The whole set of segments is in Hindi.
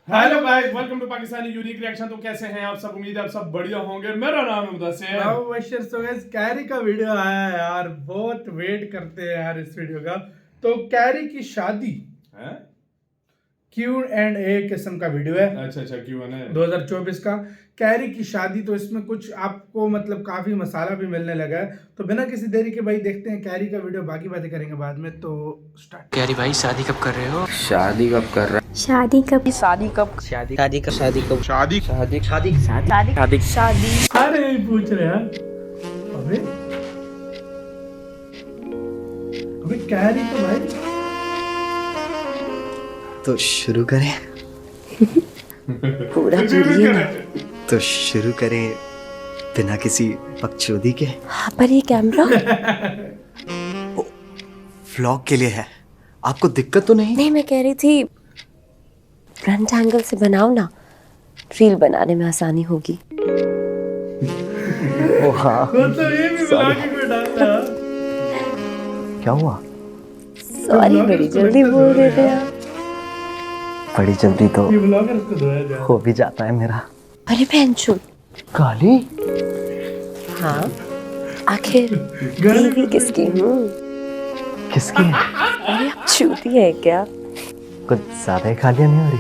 Hello guys, welcome to Pakistani unique reaction. तो कैसे हैं आप सब? उम्मीद है आप सब बढ़िया होंगे। मेरा नाम है मुदस्सिर। तो गाइस कैरी का वीडियो आया है यार, बहुत वेट करते हैं यार इस वीडियो का। तो कैरी की शादी हैं? Q&A किस्म का वीडियो है। अच्छा Q&A 2024 का कैरी की शादी। तो इसमें कुछ आपको मतलब काफी मसाला भी मिलने लगा है। तो बिना किसी देरी के भाई देखते हैं कैरी का वीडियो, बाकी बातें करेंगे बाद में। तो स्टार्ट। कैरी भाई शादी कब कर रहे हो? शादी कब कर रहा शादी कब शादी कब? शादी शादी कब? शादी कब? शादी शादी शादी शादी शादी शादी सारे यही पूछ रहे हैं। अबे अबे कैरी तो भाई तो शुरू करें पूरा बोलिए ना। तो शुरू करें बिना किसी बकचोदी के। हाँ, पर ये कैमरा व्लॉग के लिए है, आपको दिक्कत तो नहीं? नहीं, मैं कह रही थी फ्रंट एंगल से बनाओ ना, रील बनाने में आसानी होगी। ओ हाँ, मतलब ये भी बुला के कोई डालता है। क्या हुआ? सॉरी, बड़ी जल्दी बोल रहे थे आप। बड़ी जल्दी तो ये ब्लॉगर को धोया जा। हो भी जाता है मेरा। अरे बहनचोद, काली हाँ आखिर बीवी किसकी हूँ? किसकी? अरे आप चूती है क्या? कुछ ज्यादा ही खालियां नहीं हो रही?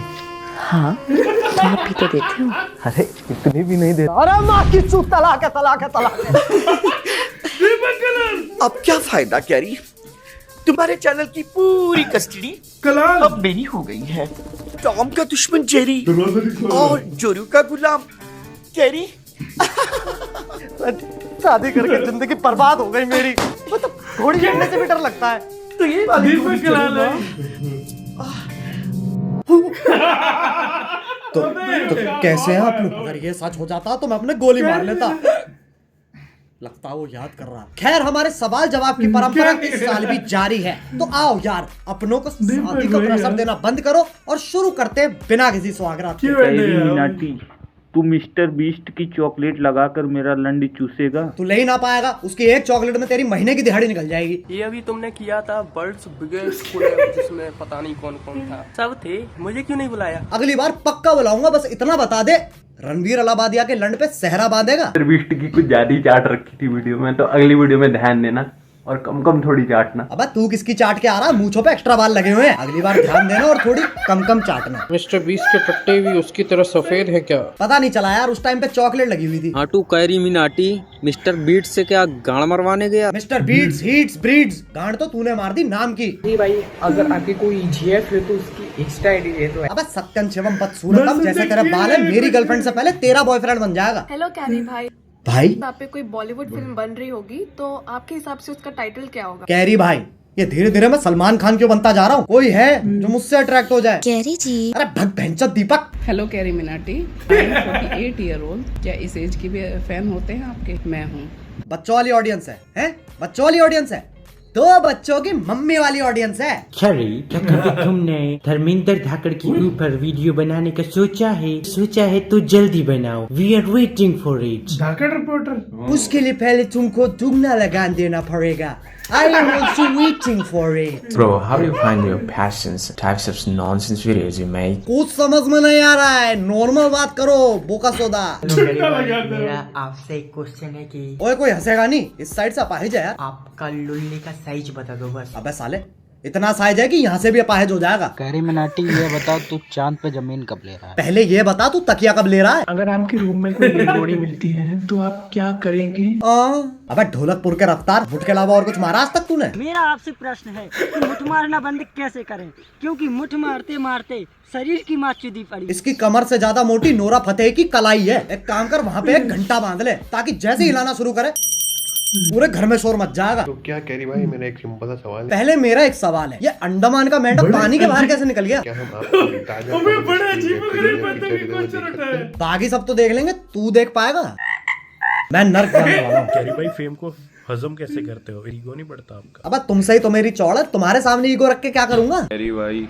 हाँ, तो आप भी तो देते हो। अरे इतनी भी नहीं दे। अरे माँ की चूत, तलाक है तलाक है तलाक है। अब क्या फायदा कैरी? तुम्हारे चैनल की पूरी कस्टडी कलाल अब मेरी हो गई है। टॉम का दुश्मन जेरी और जोरू का गुलाम कैरी। शादी करके जिंदगी बर्बाद हो गई मेरी। मतलब थोड़ी लड़ने से भी डर लगता है। तो ये वाली दीपक कलाल है। तो कैसे हैं आप लोग? अगर ये सच हो जाता तो मैं अपने गोली मार लेता। लगता है वो याद कर रहा है। खैर, हमारे सवाल जवाब की परंपरा इस साल भी जारी है। तो आओ यार, अपनों को शादी का प्रेशर देना बंद करो और शुरू करते हैं बिना किसी स्वागत के। कैरी मिनाटी, तू मिस्टर बीस्ट की चॉकलेट लगाकर मेरा लंड चूसेगा? तू ले ही ना पाएगा, उसकी एक चॉकलेट में तेरी महीने की दिहाड़ी निकल जाएगी। ये अभी तुमने किया था वर्ल्ड्स बिगेस्ट स्कूल, जिसमें पता नहीं कौन कौन था, सब थे। मुझे क्यों नहीं बुलाया? अगली बार पक्का बुलाऊंगा, बस इतना बता दे। रणवीर अलाहाबादिया के लंड पे सहरा बांधेगा। मिस्टर बीस्ट की कुछ ज्यादा ही चाट रखी थी वीडियो में, तो अगली वीडियो में ध्यान देना और कम कम थोड़ी चाटना। अबे तू किसकी चाट के आ रहा? मूंछों पे एक्स्ट्रा बाल लगे हुए हैं। अगली बार ध्यान देना और थोड़ी कम कम चाटना। मिस्टर बीस के टट्टे भी उसकी तरह सफेद है क्या? पता नहीं चला यार, उस टाइम पे चॉकलेट लगी हुई थी। हाटू कैरी मिनाटी, मिस्टर बीट्स से क्या गाड़ मरवाने गया? मिस्टर बीट्स हीट्स ब्रीड्स, गांड तो तूने मार दी नाम की। भाई, अगर आपकी कोई जीएफ है तो उसकी इंस्टा आईडी दे दो। अबे सत्यन शिवम बदसूरतम, जैसे तेरे बाल है, मेरी गर्लफ्रेंड से पहले तेरा बॉयफ्रेंड बन जाएगा। हेलो कैरी भाई, भाई यहाँ पे कोई बॉलीवुड फिल्म बन रही होगी, तो आपके हिसाब से उसका टाइटल क्या होगा? कैरी भाई, ये धीरे धीरे मैं सलमान खान क्यों बनता जा रहा हूँ? कोई है जो मुझसे अट्रैक्ट हो जाए? कैरी जी, अरे भग भैंचोद Deepak. Hello Carry Minati, 48 year old. क्या इस एज की भी फैन होते हैं आपके? मैं हूँ। बच्चों वाली ऑडियंस है? बच्चों वाली ऑडियंस है? दो बच्चों की मम्मी वाली ऑडियंस है। कैरी, क्या कभी तुमने धर्मेंद्र धाकड़ के ऊपर वीडियो बनाने का सोचा है? सोचा है तो जल्दी बनाओ। We are waiting for it. धाकड़ रिपोर्टर। उसके लिए पहले तुमको दुगना लगान देना पड़ेगा। I am also waiting for it. Bro, how do you find your passions, types of nonsense videos you make? कुछ समझ में नहीं आ रहा है, नॉर्मल बात करो बोका सोदा। मेरा आपसे एक क्वेश्चन है कि ओए कोई हंसेगा नहीं, इस साइड से अपाहिज है यार। आपका लुल्ली का साइज बता दो बस। अबे साले, इतना साइज है कि यहाँ से भी अपाहिज हो जाएगा। कैरी मिनाटी, ये बता तू चांद पे जमीन कब ले रहा है? पहले ये बता तू तकिया कब ले रहा है? अगर आपके रूम में कोई डेड बॉडी मिलती है तो आप क्या करेंगे? अबे ढोलकपुर के रफ्तार, मुठ के अलावा और कुछ मारा आज तक तूने? मेरा आपसे प्रश्न है कि मुठ मारना बंद कैसे करें, क्योंकि मुठ मारते मारते शरीर की माचुदी पड़ी। इसकी कमर से ज्यादा मोटी नोरा फतेही की कलाई है। एक काम कर, वहाँ पे एक घंटा बांध ले, ताकि जैसे हिलाना शुरू करे पूरे घर में शोर मच जाएगा। तो क्या कैरी भाई, मेरा एक सिंपल सा सवाल है। पहले मेरा एक सवाल है, ये अंडमान का मेंढक पानी के बाहर कैसे निकल गया? क्या हम आपको ताजा बड़ा अजीब क्वेश्चन उठा है। बाकी सब तो देख लेंगे, तू देख पाएगा? मैं नर्क जानने वाला हूँ। कैरी भाई, फेम को हजम कैसे करते हो? ईगो नहीं बढ़ता आपका? अब तुमसे ही तो मेरी चौड़ है, तुम्हारे सामने ईगो रख के क्या करूंगा? कैरी भाई,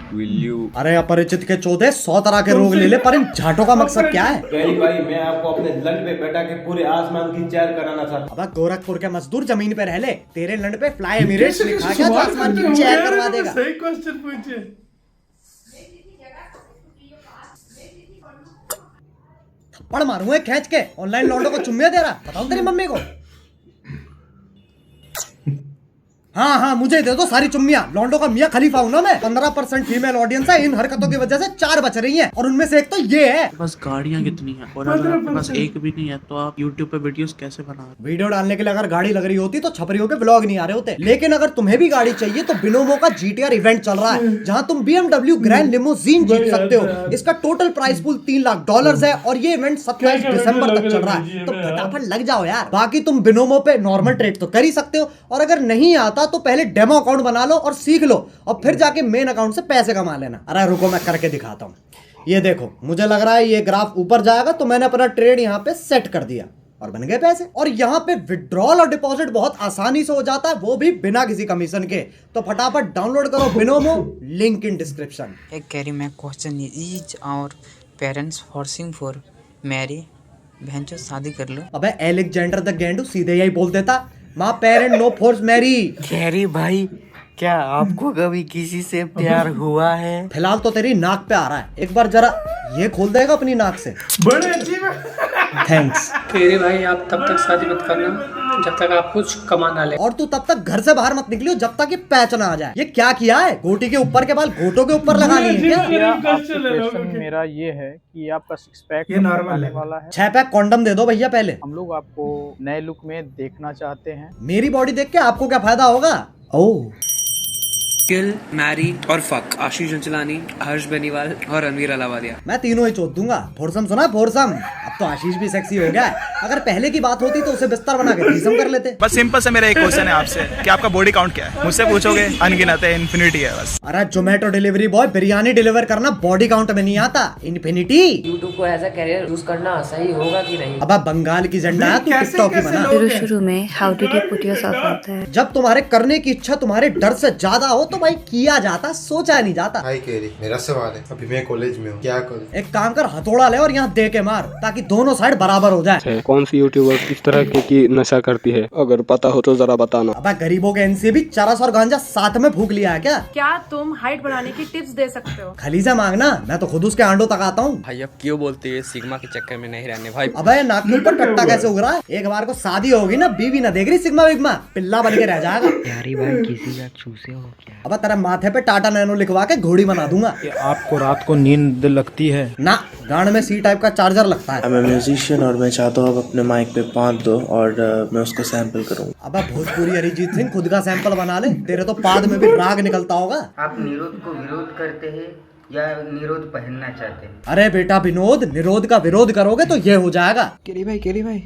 will you? अरे अपरिचित के चौधे 100 तरह के रोग ले ले, पर इन झाटों का मकसद क्या है? कैरी भाई, मैं आपको अपने लंड पे बैठा के पूरे आसमान की सैर कराना चाहता हूँ। अब गोरखपुर के मजदूर जमीन पे रह ले, तेरे लंड पे फ्लाई एमिरेट्स लिखा गया तो आसमान की सैर करवा देगा। सही क्वेश्चन पूछे। थप्पड़ मारूंगा खींच के। ऑनलाइन लौंडों को चुम्मिया दे रहा, बताओ तेरी मम्मी को। हाँ हाँ, मुझे दे दो सारी चुम्मियां। लॉन्डो का मियां खलीफा हूं ना मैं। 15% फीमेल ऑडियंस है। इन हरकतों की वजह से 4 बच रही हैं और उनमें से एक तो ये है। बस गाड़ियां कितनी हैं और अगर आपके पास एक भी नहीं है तो आप YouTube पे वीडियोस कैसे बना रहे? वीडियो डालने के लिए अगर गाड़ी लग रही होती तो छपरियों के व्लॉग नहीं आ रहे होते। लेकिन अगर तुम्हें भी गाड़ी चाहिए तो बिनोमो का GTR इवेंट चल रहा है जहां तुम BMW ग्रैंड लिमोजीन जीत सकते हो। इसका टोटल प्राइस पूल $3 लाख है और ये इवेंट 27 दिसंबर तक चल रहा है। तो फटाफट लग जाओ यार। बाकी तुम बिनोमो पे नॉर्मल ट्रेड तो कर ही सकते हो और अगर नहीं आता तो पहले डेमो अकाउंट बना लो और सीख लो और फिर जाके मेन अकाउंट से पैसे कमा लेना। अरे रुको मैं करके दिखाता हूँ। ये देखो, मुझे लग रहा है ये ग्राफ ऊपर जाएगा तो मैंने अपना ट्रेड यहाँ पे सेट कर दिया और बन गए पैसे। और यहाँ पे विड्रॉल और डिपॉजिट बहुत आसानी से हो जाता है, वो भी बिना किसी कमीशन के। तो फटाफट डाउनलोड करो बिनोमो, लिंक इन डिस्क्रिप्शन। एक कैरी में क्वेश्चन इज और पेरेंट्स फोर्सिंग फॉर मैरी, बहन जो शादी कर लो। अबे एलेक्जेंडर द गेंडू सीधे यही बोल देता, माँ parent no force marry. Carry भाई, क्या आपको कभी किसी से प्यार हुआ है? फिलहाल तो तेरी नाक पे आ रहा है, एक बार जरा ये खोल देगा अपनी नाक से। बड़े अजीब है। थैंक्स। कैरी भाई, आप तब तक शादी मत करना जब तक आप कुछ कमा ना ले। और तू तब तक घर से बाहर मत निकलियो जब तक ये पैच ना आ जाए। ये क्या किया है? गोटी के ऊपर के बाल घोटों के ऊपर लगा लिए क्या? मेरा ये है कि आपका 6 पैक ये नॉर्मल है वाला है। 6 पैक कॉन्डम दे दो भैया पहले। हम लोग आपको नए लुक में देखना चाहते हैं। मेरी बॉडी देख के आपको क्या फायदा होगा? ओह, किल, मैरी और फक। आशीष चंचलानी, हर्ष बेनीवाल और रणवीर अलावालिया। मैं तीनों ही चोद दूंगा। फोरसम सुना? फोरसम। अब तो आशीष भी सेक्सी हो गया है। अगर पहले की बात होती तो उसे बिस्तर बना के थ्रीसम कर लेते। बस सिंपल से मेरा एक क्वेश्चन है आपसे कि आपका बॉडी काउंट क्या है? मुझसे पूछोगे अनगिनत है, इन्फिनिटी है बस। अरे Zomato delivery boy, biryani deliver करना बॉडी काउंट में नहीं आता, इन्फिनिटी। यूट्यूब को एज अ कैरियर यूज करना सही होगा कि नहीं? अब बंगाल की झंडा है, तू टिकटॉक ही बना। शुरू में how did you put yourself out there? जब तुम्हारे करने की इच्छा तुम्हारे डर से ज्यादा हो तो भाई किया जाता, सोचा नहीं जाता। हाय कैरी, मेरा सवाल है, अभी मैं कॉलेज में हूँ, क्या करूँ? एक काम कर, हथौड़ा ले और यहाँ दे के मार ताकि दोनों साइड बराबर हो जाए। कौन सी यूट्यूबर किस तरह की नशा करती है? अगर पता हो तो जरा बताना। अब गरीबों के एनसी भी चरस और गांजा साथ में फूक लिया है क्या? क्या तुम हाइट बढ़ाने की टिप्स दे सकते हो? खलीजा मांगना, मैं तो खुद उसके आंडों तक आता हूँ। भाई अब क्यों बोलते हैं सिग्मा के चक्कर में नहीं रहने भाई। अबे नाक के ऊपर टट्टा कैसे उग रहा है? एक बार को शादी होगी ना, बीवी ना देख रही सिग्मा विग्मा, पिल्ला बन के रह जाएगा। यारी भाई, किसी का चूसे हो क्या? अब तेरे माथे पे टाटा नैनो लिखवा के घोड़ी बना दूंगा। आपको रात को नींद लगती है? ना, गांड में सी टाइप का चार्जर लगता है। मैं म्यूजिशियन और मैं चाहता हूँ आप अपने माइक पे पाद दो और मैं उसको सैंपल करूँ। अब भोजपुरी अरिजीत सिंह खुद का सैंपल बना ले, तेरे तो पाद में भी राग निकलता होगा। आप निरोध को विरोध करते हैं या निरोध पहनना चाहते हैं? अरे बेटा विनोद, निरोध का विरोध करोगे तो ये हो जाएगा। केरी भाई,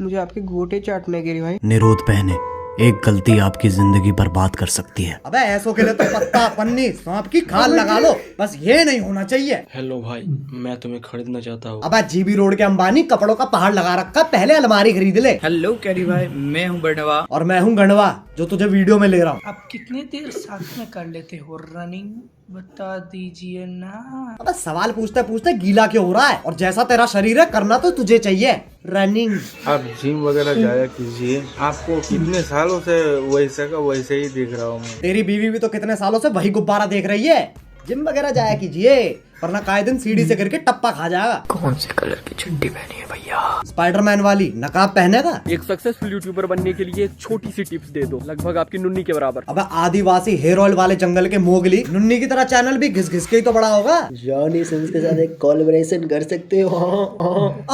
मुझे आपके गोटे चाटने केरी भाई। निरोध पहने, एक गलती आपकी जिंदगी बर्बाद कर सकती है। अबे ऐसों के लिए तो पत्ता, पन्नी, सांप की खाल लगा लो, बस ये नहीं होना चाहिए। हेलो भाई, मैं तुम्हें खरीदना चाहता हूँ। अबे जीबी रोड के अंबानी कपड़ों का पहाड़ लगा रखा, पहले अलमारी खरीद ले। हेलो कैरी भाई, मैं हूँ बड़वा और मैं हूँ गंडवा जो तुझे वीडियो में ले रहा हूँ। आप कितने देर साथ में कर लेते हो रनिंग, बता दीजिए ना। अबे सवाल पूछते पूछते गीला क्यों हो रहा है? और जैसा तेरा शरीर है करना तो तुझे चाहिए रनिंग। आप जिम वगैरह जाया कीजिए। आपको कितने सालों से वैसे का वैसे ही देख रहा हूँ मैं। तेरी बीवी भी तो कितने सालों से वही गुब्बारा देख रही है। जिम वगैरह जाया कीजिए वरना काए दिन सीढ़ी से गिर के टप्पा खा जाएगा। कौन से कलर की चड्डी पहनी है भैया? स्पाइडरमैन वाली। नकाब पहनेगा? एक सक्सेसफुल यूट्यूबर बनने के लिए एक छोटी सी टिप्स दे दो, लगभग आपकी नुन्नी के बराबर। अब आदिवासी हेयर ऑयल वाले जंगल के मोगली, नुन्नी की तरह चैनल भी घिस घिस के ही तो बड़ा होगा। जॉनी सिंस के साथ एक कोलैबोरेशन कर सकते हो।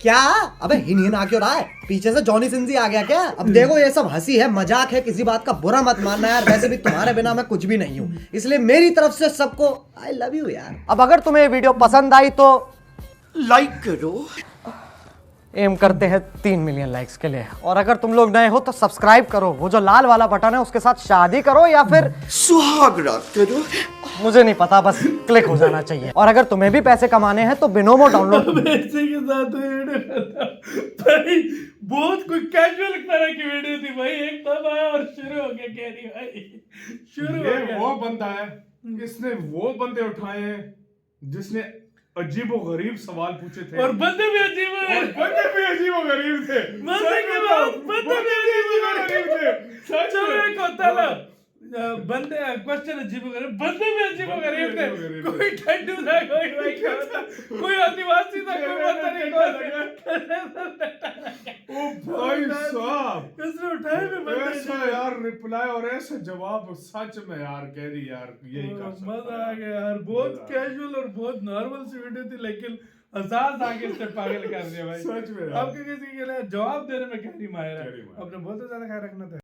क्या? अबे हिन आ क्यों रहा है? पीछे से जॉनी सिंस आ गया क्या? अब देखो ये सब हंसी है, मजाक है, किसी बात का बुरा मत मानना यार। वैसे भी तुम्हारे बिना मैं कुछ भी नहीं हूँ, इसलिए मेरी तरफ से सबको आई लव यू यार। अब अगर तुम्हें वीडियो पसंद आई तो लाइक करो। एम करते हैं 3 मिलियन लाइक्स के लिए। और अगर तुम लोग नए हो तो सब्सक्राइब करो, वो जो लाल वाला बटन है उसके साथ शादी करो या फिर सुहाग रात करो, मुझे नहीं पता, बस क्लिक हो जाना चाहिए। और अगर तुम्हें भी पैसे कमाने हैं तो बिनोमो डाउनलोड। पैसे के साथ भाई बहुत कोई कैजुअल तरह की वीडियो थी भाई, एकदम आया और शुरू हो गया कैरी भाई, शुरू हो गया। वो बंदा है, इसने वो बंदे उठाए हैं जिसने अजीबो गरीब सवाल पूछे थे और बंदे भी अजीब अजीबो गरीब थे। बंदे भी अजीब थे। चलो एक होता ना बंदे क्वेश्चन अजीब गरीब, बंदे भी अजीब गरीब थे। कोई ठंडू था, कोई आदिवासी था, कोई ओ भाई साहब, इसने उठाए में बंदे ऐसा यार रिप्लाई और ऐसा जवाब, सच में यार गैरी यार यही कर सकता। मजा आ गया यार, बहुत कैजुअल और बहुत नॉर्मल सी वीडियो थी, लेकिन एहसास आके इससे पागल कर दिया भाई सच में आपके किसी के लिए जवाब देने में गहरी माहिर है, अपने बहुत ज्यादा ख्याल रखना था।